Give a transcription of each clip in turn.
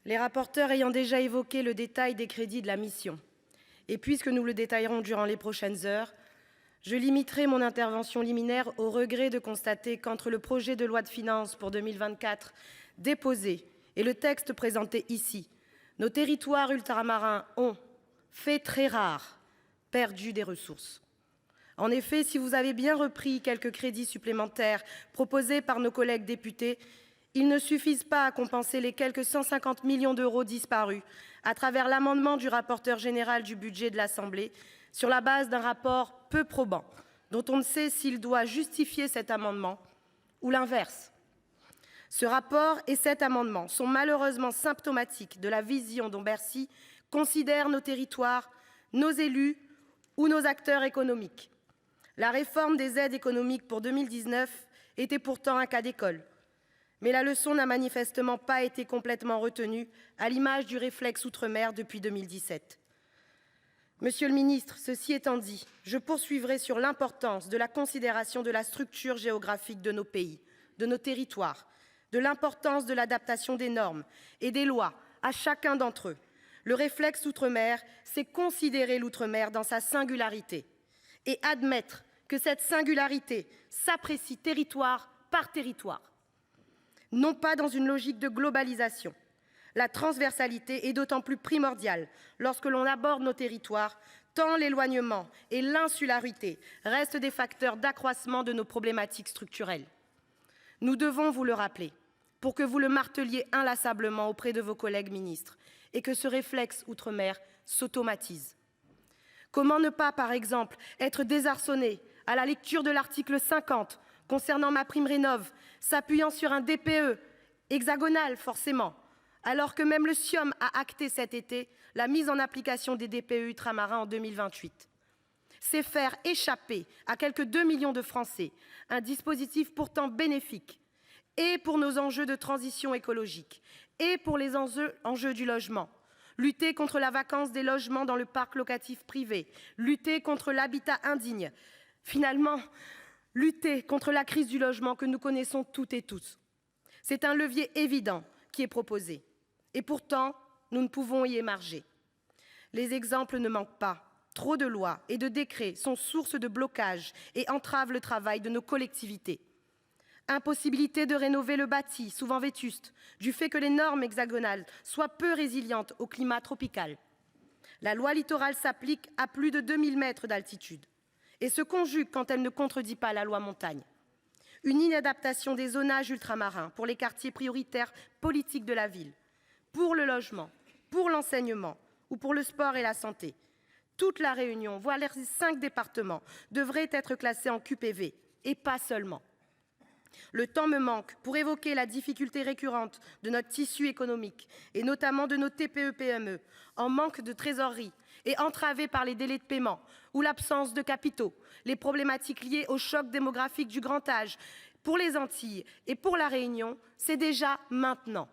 Les rapporteurs ayant déjà évoqué le détail des crédits de la mission, et puisque nous le détaillerons durant les prochaines heures, je limiterai mon intervention liminaire au regret de constater qu'entre le projet de loi de finances pour 2024 déposé et le texte présenté ici, nos territoires ultramarins ont, fait très rare, perdu des ressources. En effet, si vous avez bien repris quelques crédits supplémentaires proposés par nos collègues députés, ils ne suffisent pas à compenser les quelques 150 millions d'euros disparus à travers l'amendement du rapporteur général du budget de l'Assemblée sur la base d'un rapport peu probant, dont on ne sait s'il doit justifier cet amendement ou l'inverse. Ce rapport et cet amendement sont malheureusement symptomatiques de la vision dont Bercy considère nos territoires, nos élus ou nos acteurs économiques. La réforme des aides économiques pour 2019 était pourtant un cas d'école. Mais la leçon n'a manifestement pas été complètement retenue, à l'image du réflexe outre-mer depuis 2017. Monsieur le ministre, ceci étant dit, je poursuivrai sur l'importance de la considération de la structure géographique de nos pays, de nos territoires, de l'importance de l'adaptation des normes et des lois à chacun d'entre eux. Le réflexe outre-mer, c'est considérer l'outre-mer dans sa singularité et admettre que cette singularité s'apprécie territoire par territoire, non pas dans une logique de globalisation. La transversalité est d'autant plus primordiale lorsque l'on aborde nos territoires, tant l'éloignement et l'insularité restent des facteurs d'accroissement de nos problématiques structurelles. Nous devons vous le rappeler pour que vous le marteliez inlassablement auprès de vos collègues ministres et que ce réflexe outre-mer s'automatise. Comment ne pas, par exemple, être désarçonné à la lecture de l'article 50 concernant MaPrimeRénov', s'appuyant sur un DPE, hexagonal forcément, alors que même le CIOM a acté cet été la mise en application des DPE ultramarins en 2028. C'est faire échapper à quelques 2 millions de Français un dispositif pourtant bénéfique, et pour nos enjeux de transition écologique, et pour les enjeux du logement. Lutter contre la vacance des logements dans le parc locatif privé, lutter contre l'habitat indigne, finalement, lutter contre la crise du logement que nous connaissons toutes et tous. C'est un levier évident qui est proposé. Et pourtant, nous ne pouvons y émarger. Les exemples ne manquent pas. Trop de lois et de décrets sont source de blocage et entravent le travail de nos collectivités. Impossibilité de rénover le bâti, souvent vétuste, du fait que les normes hexagonales soient peu résilientes au climat tropical. La loi littorale s'applique à plus de 2000 mètres d'altitude et se conjugue quand elle ne contredit pas la loi montagne. Une inadaptation des zonages ultramarins pour les quartiers prioritaires politiques de la ville, pour le logement, pour l'enseignement ou pour le sport et la santé. Toute la Réunion, voire les 5 départements, devraient être classés en QPV et pas seulement. Le temps me manque pour évoquer la difficulté récurrente de notre tissu économique et notamment de nos TPE-PME en manque de trésorerie et entravés par les délais de paiement ou l'absence de capitaux, les problématiques liées au choc démographique du grand âge. Pour les Antilles et pour la Réunion, c'est déjà maintenant.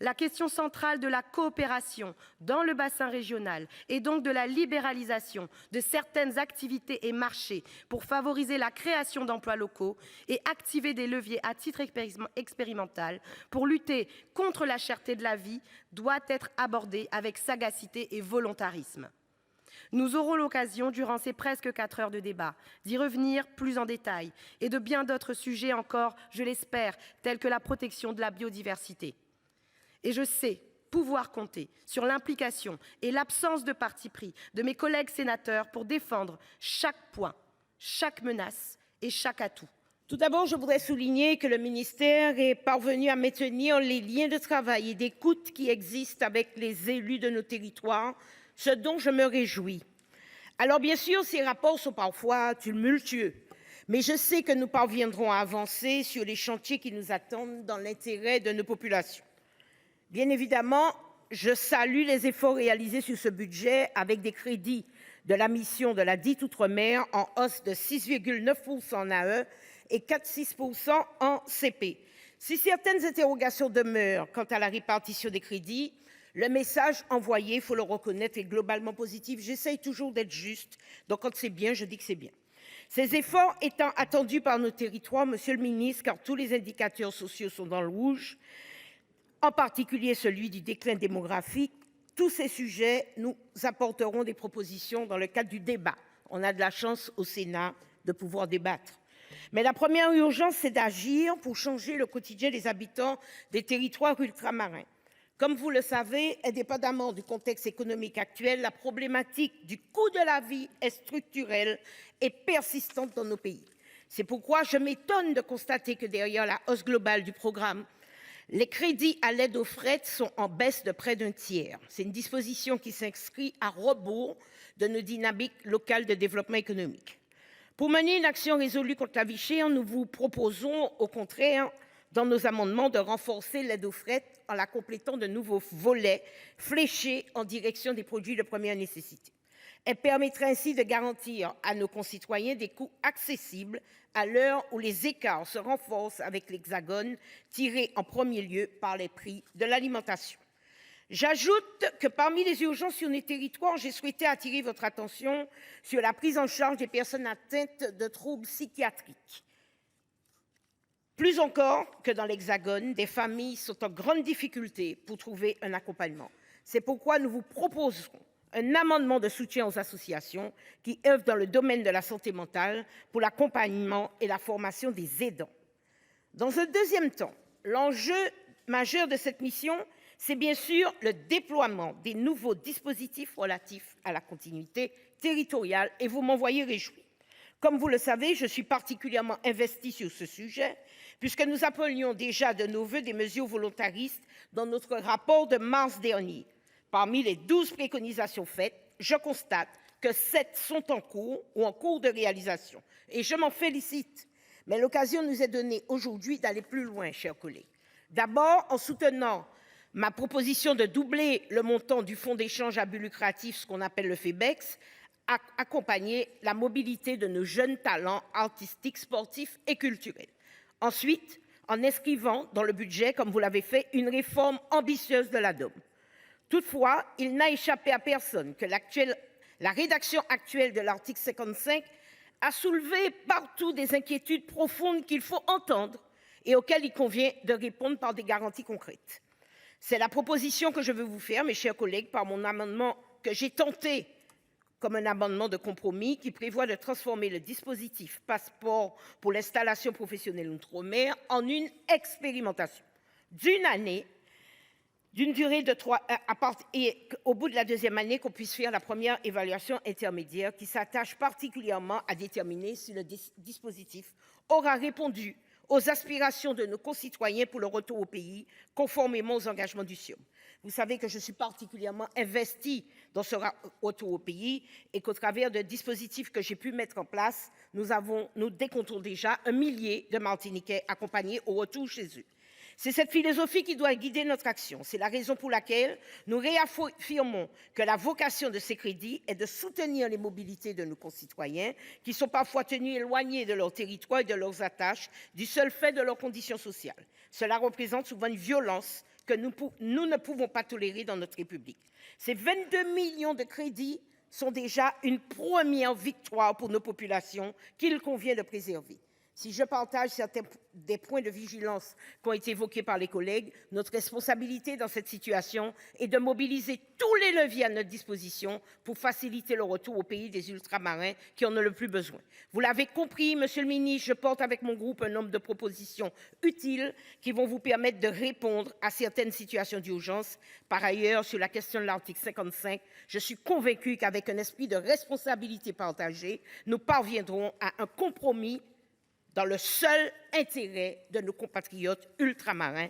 La question centrale de la coopération dans le bassin régional et donc de la libéralisation de certaines activités et marchés pour favoriser la création d'emplois locaux et activer des leviers à titre expérimental pour lutter contre la cherté de la vie doit être abordée avec sagacité et volontarisme. Nous aurons l'occasion, durant ces presque 4 heures de débat, d'y revenir plus en détail et de bien d'autres sujets encore, je l'espère, tels que la protection de la biodiversité. Et je sais pouvoir compter sur l'implication et l'absence de parti pris de mes collègues sénateurs pour défendre chaque point, chaque menace et chaque atout. Tout d'abord, je voudrais souligner que le ministère est parvenu à maintenir les liens de travail et d'écoute qui existent avec les élus de nos territoires, ce dont je me réjouis. Alors bien sûr, ces rapports sont parfois tumultueux, mais je sais que nous parviendrons à avancer sur les chantiers qui nous attendent dans l'intérêt de nos populations. Bien évidemment, je salue les efforts réalisés sur ce budget avec des crédits de la mission de la dite Outre-mer en hausse de 6,9% en AE et 4,6% en CP. Si certaines interrogations demeurent quant à la répartition des crédits, le message envoyé, il faut le reconnaître, est globalement positif. J'essaye toujours d'être juste, donc quand c'est bien, je dis que c'est bien. Ces efforts étant attendus par nos territoires, monsieur le ministre, car tous les indicateurs sociaux sont dans le rouge, en particulier celui du déclin démographique. Tous ces sujets, nous apporterons des propositions dans le cadre du débat. On a de la chance au Sénat de pouvoir débattre. Mais la première urgence, c'est d'agir pour changer le quotidien des habitants des territoires ultramarins. Comme vous le savez, indépendamment du contexte économique actuel, la problématique du coût de la vie est structurelle et persistante dans nos pays. C'est pourquoi je m'étonne de constater que derrière la hausse globale du programme, les crédits à l'aide au fret sont en baisse de près d'un tiers. C'est une disposition qui s'inscrit à rebours de nos dynamiques locales de développement économique. Pour mener une action résolue contre la vie chère, nous vous proposons au contraire, dans nos amendements, de renforcer l'aide au fret en la complétant de nouveaux volets fléchés en direction des produits de première nécessité. Elle permettrait ainsi de garantir à nos concitoyens des coûts accessibles à l'heure où les écarts se renforcent avec l'Hexagone, tiré en premier lieu par les prix de l'alimentation. J'ajoute que parmi les urgences sur les territoires, j'ai souhaité attirer votre attention sur la prise en charge des personnes atteintes de troubles psychiatriques. Plus encore que dans l'Hexagone, des familles sont en grande difficulté pour trouver un accompagnement. C'est pourquoi nous vous proposerons un amendement de soutien aux associations qui œuvrent dans le domaine de la santé mentale pour l'accompagnement et la formation des aidants. Dans un deuxième temps, l'enjeu majeur de cette mission, c'est bien sûr le déploiement des nouveaux dispositifs relatifs à la continuité territoriale et vous m'en voyez réjoui. Comme vous le savez, je suis particulièrement investie sur ce sujet puisque nous appelions déjà de nos vœux des mesures volontaristes dans notre rapport de mars dernier. Parmi les 12 préconisations faites, je constate que 7 sont en cours ou en cours de réalisation. Et je m'en félicite. Mais l'occasion nous est donnée aujourd'hui d'aller plus loin, chers collègues. D'abord, en soutenant ma proposition de doubler le montant du fonds d'échange à but lucratif, ce qu'on appelle le FEBEX, accompagner la mobilité de nos jeunes talents artistiques, sportifs et culturels. Ensuite, en inscrivant dans le budget, comme vous l'avez fait, une réforme ambitieuse de la DOM. Toutefois, il n'a échappé à personne que la rédaction actuelle de l'article 55 a soulevé partout des inquiétudes profondes qu'il faut entendre et auxquelles il convient de répondre par des garanties concrètes. C'est la proposition que je veux vous faire, mes chers collègues, par mon amendement que j'ai tenté comme un amendement de compromis qui prévoit de transformer le dispositif passeport pour l'installation professionnelle outre-mer en une expérimentation d'une année, d'une durée de 3 et au bout de la deuxième année qu'on puisse faire la première évaluation intermédiaire qui s'attache particulièrement à déterminer si le dispositif aura répondu aux aspirations de nos concitoyens pour le retour au pays, conformément aux engagements du CIOM. Vous savez que je suis particulièrement investie dans ce retour au pays et qu'au travers de dispositifs que j'ai pu mettre en place, nous décomptons déjà 1 millier de Martiniquais accompagnés au retour chez eux. C'est cette philosophie qui doit guider notre action. C'est la raison pour laquelle nous réaffirmons que la vocation de ces crédits est de soutenir les mobilités de nos concitoyens qui sont parfois tenus éloignés de leur territoire et de leurs attaches du seul fait de leurs conditions sociales. Cela représente souvent une violence que nous ne pouvons pas tolérer dans notre République. Ces 22 millions de crédits sont déjà une première victoire pour nos populations qu'il convient de préserver. Si je partage certains des points de vigilance qui ont été évoqués par les collègues, notre responsabilité dans cette situation est de mobiliser tous les leviers à notre disposition pour faciliter le retour au pays des ultramarins qui en ont le plus besoin. Vous l'avez compris, monsieur le ministre, je porte avec mon groupe un nombre de propositions utiles qui vont vous permettre de répondre à certaines situations d'urgence. Par ailleurs, sur la question de l'article 55, je suis convaincue qu'avec un esprit de responsabilité partagée, nous parviendrons à un compromis dans le seul intérêt de nos compatriotes ultramarins